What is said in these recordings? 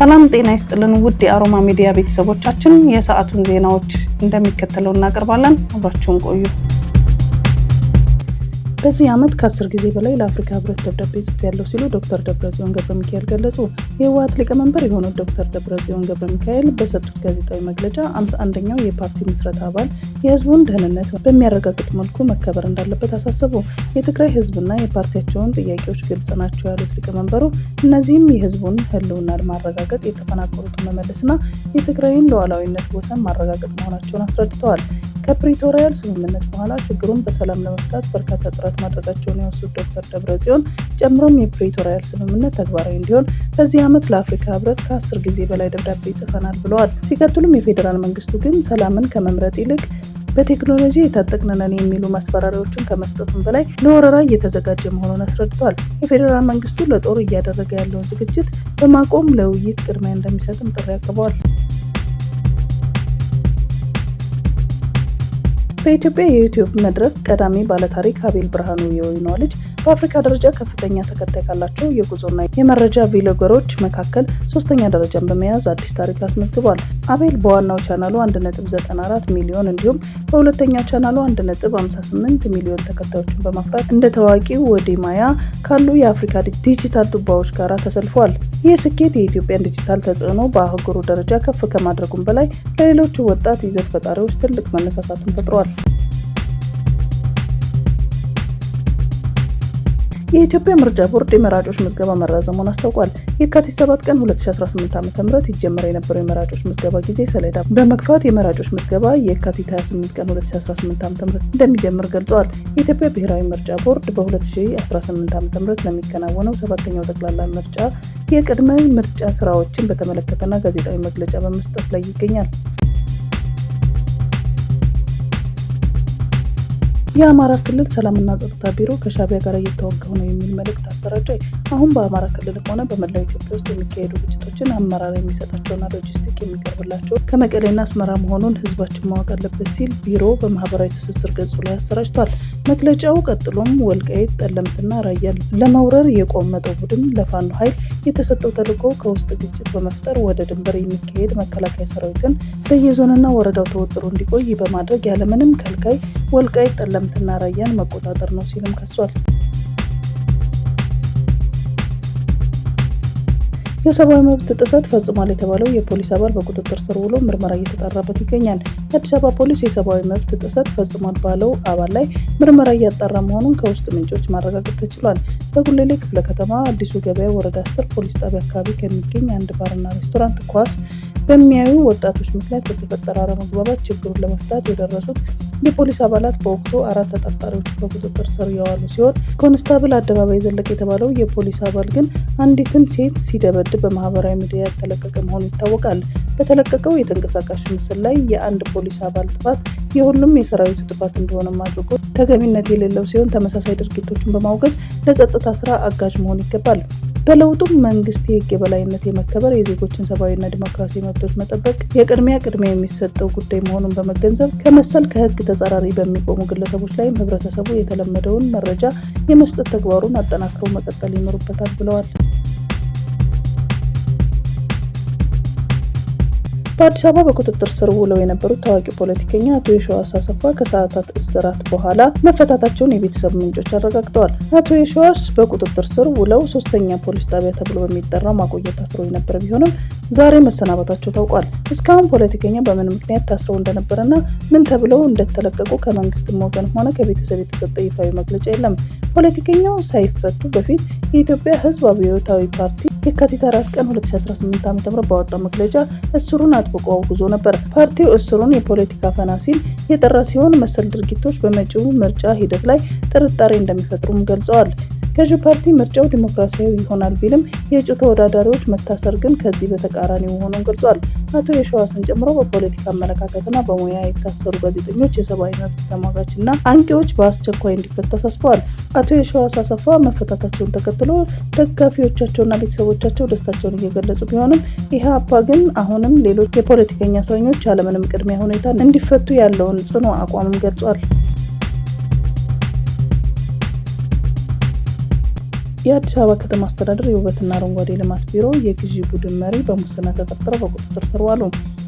ሰላም ጤና ይስጥልን ውድ የአሮማ ሚዲያ ቤተሰቦቻችን፣ የሰዓቱን ዜናዎች እንደሚከተለው እናቀርባለን። አብራችሁን ቆዩ። በዚህ ዓመት ከ10 ጊዜ በላይ ለአፍሪካ ህብረት ደብዳቤ ጽፌያለሁ ሲሉ ዶክተር ደብረጽዮን ገብረሚካኤል ገለጹ። የህወሓት ሊቀመንበር የሆኑት ዶክተር ደብረጽዮን ገብረሚካኤል በሰጡት ጋዜጣዊ መግለጫ 51ኛው የፓርቲ ምስረታ አባል የህዝቡን ደህንነት በሚያረጋግጥ መልኩ መከበር እንዳለበት አሳሰቡ። የትግራይ ህዝብና የፓርቲያቸውን ጥያቄዎች ግልጽ ናቸው ያሉት ሊቀመንበሩ እነዚህም የህዝቡን ህልውና ማረጋገጥ፣ የተፈናቀሉትን መመለስና የትግራይን ሉዓላዊነት ወሰን ማረጋገጥ መሆናቸውን አስረድተዋል። ከፕሪቶሪያል ስምምነት በኋላ ችግሩን በሰላም ለመፍታት በርካታ ጥረት ማድረጋቸውን ያወሱት ዶክተር ደብረጽዮን ጨምሮም የፕሪቶሪያል ስምምነት ተግባራዊ እንዲሆን በዚህ ዓመት ለአፍሪካ ህብረት ከ10 ጊዜ በላይ ደብዳቤ ጽፈናል ብለዋል። ሲቀጥሉም የፌዴራል መንግስቱ ግን ሰላምን ከመምረጥ ይልቅ በቴክኖሎጂ የታጠቅን ነን የሚሉ ማስፈራሪያዎችን ከመስጠቱም በላይ ለወረራ እየተዘጋጀ መሆኑን አስረድተዋል። የፌዴራል መንግስቱ ለጦር እያደረገ ያለውን ዝግጅት በማቆም ለውይይት ቅድሚያ እንደሚሰጥም ጥሪ አቅርበዋል። በኢትዮጵያ የዩቲዩብ መድረክ ቀዳሚ ባለታሪክ አቤል ብርሃኑ የወይኗ ልጅ በአፍሪካ ደረጃ ከፍተኛ ተከታይ ካላቸው የጉዞና የመረጃ ቪሎገሮች መካከል 3ኛ ደረጃን በመያዝ አዲስ ታሪክ አስመዝግቧል። አቤል በዋናው ቻናሉ 1.94 ሚሊዮን እንዲሁም በሁለተኛው ቻናሉ 1.58 ሚሊዮን ተከታዮችን በማፍራት እንደ ታዋቂው ወዲማያ ካሉ የአፍሪካ ዲጂታል ዱባዎች ጋር ተሰልፏል። ይህ ስኬት የኢትዮጵያን ዲጂታል ተጽዕኖ በአህጉሩ ደረጃ ከፍ ከማድረጉም በላይ ለሌሎቹ ወጣት ይዘት ፈጣሪዎች ትልቅ መነሳሳትን ፈጥሯል። የኢትዮጵያ ምርጫ ቦርድ የመራጮች ምዝገባ መራዘሙን አስታውቋል። የካቲት 7 ቀን 2018 ዓ.ም ይጀመር የነበረው የመራጮች ምዝገባ ጊዜ ሰሌዳ በመግፋት የመራጮች ምዝገባ የካቲት 28 ቀን 2018 ዓ.ም እንደሚጀምር ገልጸዋል። የኢትዮጵያ ብሔራዊ ምርጫ ቦርድ በ2018 ዓ.ም ለሚከናወነው 7ኛው ጠቅላላ ምርጫ የቅድመ ምርጫ ስራዎችን በተመለከተና ጋዜጣዊ መግለጫ በመስጠት ላይ ይገኛል። የአማራ ክልል ሰላምና ጸጥታ ቢሮ ከሻዕቢያ ጋር እየተዋጋሁ ነው የሚል መልእክት አሰራጨ። አሁን በአማራ ክልልም ሆነ በመላው ኢትዮጵያ ውስጥ የሚካሄዱ ግጭቶችን አመራር የሚሰጣቸውና ሎጂስቲክ የሚቀርብላቸው ከመቀሌና አስመራ መሆኑን ህዝባችን ማወቅ አለበት ሲል ቢሮ በማህበራዊ ትስስር ገጹ ላይ አሰራጭቷል። መግለጫው ቀጥሎም ወልቃይት፣ ጠለምትና ራያን ለመውረር የቆመጠው ቡድን ለፋኖ ኃይል የተሰጠው ተልዕኮ ከውስጥ ግጭት በመፍጠር ወደ ድንበር የሚካሄድ መከላከያ ሰራዊትን በየዞንና ወረዳው ተወጥሮ እንዲቆይ በማድረግ ያለምንም ከልካይ ወልቃይት፣ ጠለምትና ራያን መቆጣጠር ነው ሲልም ከሷል። የሰብአዊ መብት ጥሰት ፈጽሟል የተባለው የፖሊስ አባል በቁጥጥር ስር ውሎ ምርመራ እየተጣራበት ይገኛል። የአዲስ አበባ ፖሊስ የሰብአዊ መብት ጥሰት ፈጽሟል ባለው አባል ላይ ምርመራ እያጣራ መሆኑን ከውስጥ ምንጮች ማረጋገጥ ተችሏል። በጉሌሌ ክፍለ ከተማ አዲሱ ገበያ ወረዳ 10 ፖሊስ ጣቢያ አካባቢ ከሚገኝ አንድ ባርና ሬስቶራንት ኳስ በሚያዩ ወጣቶች ምክንያት በተፈጠረ አለመግባባት ችግሩን ለመፍታት የደረሱት የፖሊስ አባላት በወቅቱ 4 ተጠርጣሪዎች በቁጥጥር ስር የዋሉ ሲሆን ኮንስታብል አደባባይ ዘለቀ የተባለው የፖሊስ አባል ግን አንዲትን ሴት ሲደበድብ በማህበራዊ ሚዲያ ያልተለቀቀ መሆኑ ይታወቃል። በተለቀቀው የተንቀሳቃሽ ምስል ላይ የአንድ ፖሊስ አባል ጥፋት የሁሉም የሰራዊቱ ጥፋት እንደሆነም አድርጎ ተገቢነት የሌለው ሲሆን ተመሳሳይ ድርጊቶችን በማውገዝ ለጸጥታ ስራ አጋዥ መሆን ይገባል። በለውጡም መንግስት የህግ የበላይነት የመከበር፣ የዜጎችን ሰብአዊና ዲሞክራሲያዊ መብቶች መጠበቅ የቅድሚያ የሚሰጠው ጉዳይ መሆኑን በመገንዘብ ከመሰል ከህግ ተጻራሪ በሚቆሙ ግለሰቦች ላይም ህብረተሰቡ የተለመደውን መረጃ የመስጠት ተግባሩን አጠናክሮ መቀጠል ይኖርበታል ብለዋል። በአዲስ አበባ በቁጥጥር ስር ውለው የነበሩት ታዋቂ ፖለቲከኛ አቶ የሺዋስ አሰፋ ከሰዓታት እስራት በኋላ መፈታታቸውን የቤተሰብ ምንጮች አረጋግጠዋል። አቶ የሺዋስ በቁጥጥር ስር ውለው 3ኛ ፖሊስ ጣቢያ ተብሎ በሚጠራው ማቆያ ታስረው የነበረ ቢሆንም ዛሬ መሰናበታቸው ታውቋል። እስካሁን ፖለቲከኛ በምን ምክንያት ታስረው እንደነበረና ምን ተብለው እንደተለቀቁ ከመንግስትም ወገን ሆነ ከቤተሰብ የተሰጠ ይፋዊ መግለጫ የለም። ፖለቲከኛው ሳይፈቱ በፊት የኢትዮጵያ ህዝብ አብዮታዊ ፓርቲ የካቲት 4 ቀን 2018 ዓ.ም ባወጣው መግለጫ እስሩን አጥብቆ አውግዞ ነበር። ፓርቲው እስሩን የፖለቲካ ፈና ሲል የጠራ ሲሆን መሰል ድርጊቶች በመጪው ምርጫ ሂደት ላይ ጥርጣሬ እንደሚፈጥሩም ገልጸዋል። ገዢው ፓርቲ ምርጫው ዲሞክራሲያዊ ይሆናል ቢልም የእጩ ተወዳዳሪዎች መታሰር ግን ከዚህ በተቃራኒ መሆኑን ገልጿል። አቶ የሺዋስን ጨምሮ በፖለቲካ አመለካከትና በሙያ የታሰሩ ጋዜጠኞች፣ የሰብአዊ መብት ተሟጋችና አንቂዎች በአስቸኳይ እንዲፈቱ አሳስበዋል። አቶ የሺዋስ አሰፋ መፈታታቸውን ተከትሎ ደጋፊዎቻቸውና ቤተሰቦቻቸው ደስታቸውን እየገለጹ ቢሆንም ኢህአፓ ግን አሁንም ሌሎች የፖለቲከኛ እስረኞች ያለምንም ቅድሚያ ሁኔታ እንዲፈቱ ያለውን ጽኑ አቋምም ገልጿል። የአዲስ አበባ ከተማ አስተዳደር የውበትና አረንጓዴ ልማት ቢሮ የግዢ ቡድን መሪ በሙስና ተጠርጥረው በቁጥጥር ስር ዋሉ።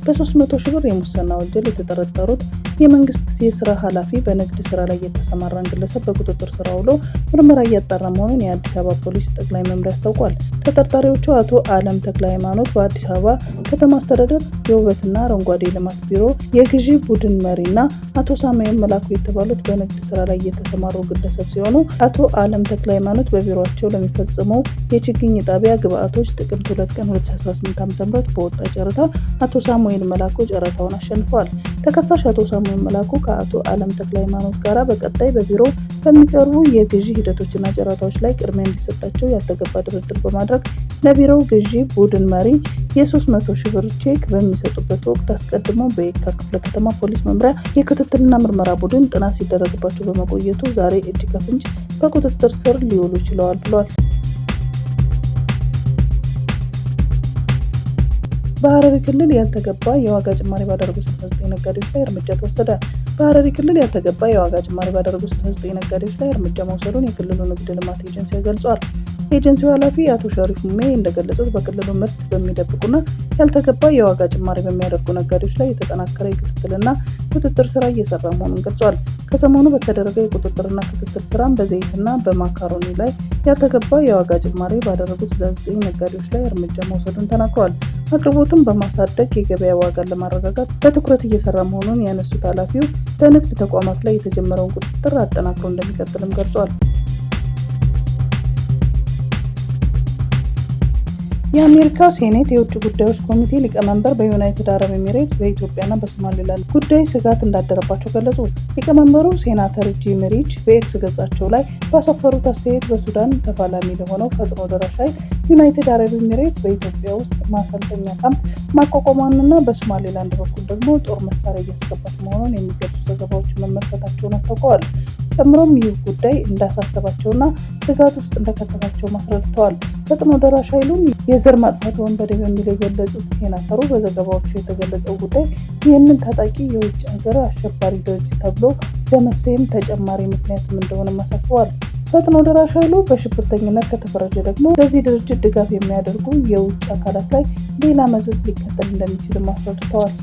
በ300 ሺህ ብር የሙስና ወንጀል የተጠረጠሩት የመንግስት የስራ ኃላፊ በንግድ ስራ ላይ የተሰማራን ግለሰብ በቁጥጥር ስር ውሎ ምርመራ እያጣራ መሆኑን የአዲስ አበባ ፖሊስ ጠቅላይ መምሪያ አስታውቋል። ተጠርጣሪዎቹ አቶ አለም ተክለ ሃይማኖት በአዲስ አበባ ከተማ አስተዳደር የውበትና አረንጓዴ ልማት ቢሮ የግዢ ቡድን መሪና አቶ ሳሙኤል መላኩ የተባሉት በንግድ ስራ ላይ የተሰማሩ ግለሰብ ሲሆኑ አቶ አለም ተክለ ሃይማኖት በቢሮቸው ለሚፈጽመው የችግኝ ጣቢያ ግብአቶች ጥቅምት 2 ቀን 2018 ዓ.ም በወጣ ጨረታ አቶ ሳሙኤል መላኩ ጨረታውን አሸንፈዋል። ተከሳሽ አቶ ሳሙኤል መላኩ ከአቶ አለም ተክለ ሃይማኖት ጋራ በቀጣይ በቢሮ በሚቀርቡ የግዢ ሂደቶችና ጨረታዎች ላይ ቅድሚያ እንዲሰጣቸው ያልተገባ ድርድር በማድረግ ለቢሮው ግዢ ቡድን መሪ የ300 ሺህ ብር ቼክ በሚሰጡበት ወቅት አስቀድሞ በየካ ክፍለ ከተማ ፖሊስ መምሪያ የክትትልና ምርመራ ቡድን ጥናት ሲደረግባቸው በመቆየቱ ዛሬ እጅ ከፍንጅ በቁጥጥር ስር ሊውሉ ችለዋል ብሏል። በሐረሪ ክልል ያልተገባ የዋጋ ጭማሪ ባደረጉ 69 ነጋዴዎች ላይ እርምጃ ተወሰደ። በሐረሪ ክልል ያልተገባ የዋጋ ጭማሪ ባደረጉ 69 ነጋዴዎች ላይ እርምጃ መውሰዱን የክልሉ ንግድ ልማት ኤጀንሲ ገልጿል። የኤጀንሲው ኃላፊ አቶ ሸሪፍ ሙሜ እንደገለጹት በክልሉ ምርት በሚደብቁና ያልተገባ የዋጋ ጭማሪ በሚያደርጉ ነጋዴዎች ላይ የተጠናከረ የክትትልና ቁጥጥር ስራ እየሰራ መሆኑን ገልጿል። ከሰሞኑ በተደረገ የቁጥጥርና ክትትል ስራም በዘይትና በማካሮኒ ላይ ያልተገባ የዋጋ ጭማሪ ባደረጉት 69 ነጋዴዎች ላይ እርምጃ መውሰዱን ተናግሯል። አቅርቦቱን በማሳደግ የገበያ ዋጋን ለማረጋጋት በትኩረት እየሰራ መሆኑን ያነሱት ኃላፊው በንግድ ተቋማት ላይ የተጀመረውን ቁጥጥር አጠናክሮ እንደሚቀጥልም ገልጿል። የአሜሪካ ሴኔት የውጭ ጉዳዮች ኮሚቴ ሊቀመንበር በዩናይትድ አረብ ኤሚሬትስ በኢትዮጵያና በሶማሌላንድ ጉዳይ ስጋት እንዳደረባቸው ገለጹ። ሊቀመንበሩ ሴናተር ጂም ሪች በኤክስ ገጻቸው ላይ ባሰፈሩት አስተያየት በሱዳን ተፋላሚ ለሆነው ፈጥኖ ደራሽ ኃይል ዩናይትድ አረብ ኤሚሬትስ በኢትዮጵያ ውስጥ ማሰልጠኛ ካምፕ ማቋቋሟንና በሶማሌላንድ በኩል ደግሞ ጦር መሳሪያ እያስገባች መሆኑን የሚገልጹ ዘገባዎችን መመልከታቸውን አስታውቀዋል። ጨምሮም ይህ ጉዳይ እንዳሳሰባቸውና ስጋት ውስጥ እንደከተታቸው አስረድተዋል። ፈጥኖ ደራሽ ኃይሉን የዘር ማጥፋት ወንበዴ በሚል የገለጹት ሴናተሩ በዘገባዎቹ የተገለጸው ጉዳይ ይህንን ታጣቂ የውጭ ሀገር አሸባሪ ድርጅት ተብሎ ለመሰየም ተጨማሪ ምክንያትም እንደሆነም አሳስበዋል። ፈጥኖ ደራሽ ኃይሉ በሽብርተኝነት ከተፈረጀ ደግሞ ለዚህ ድርጅት ድጋፍ የሚያደርጉ የውጭ አካላት ላይ ሌላ መዘዝ ሊከተል እንደሚችልም አስረድተዋል።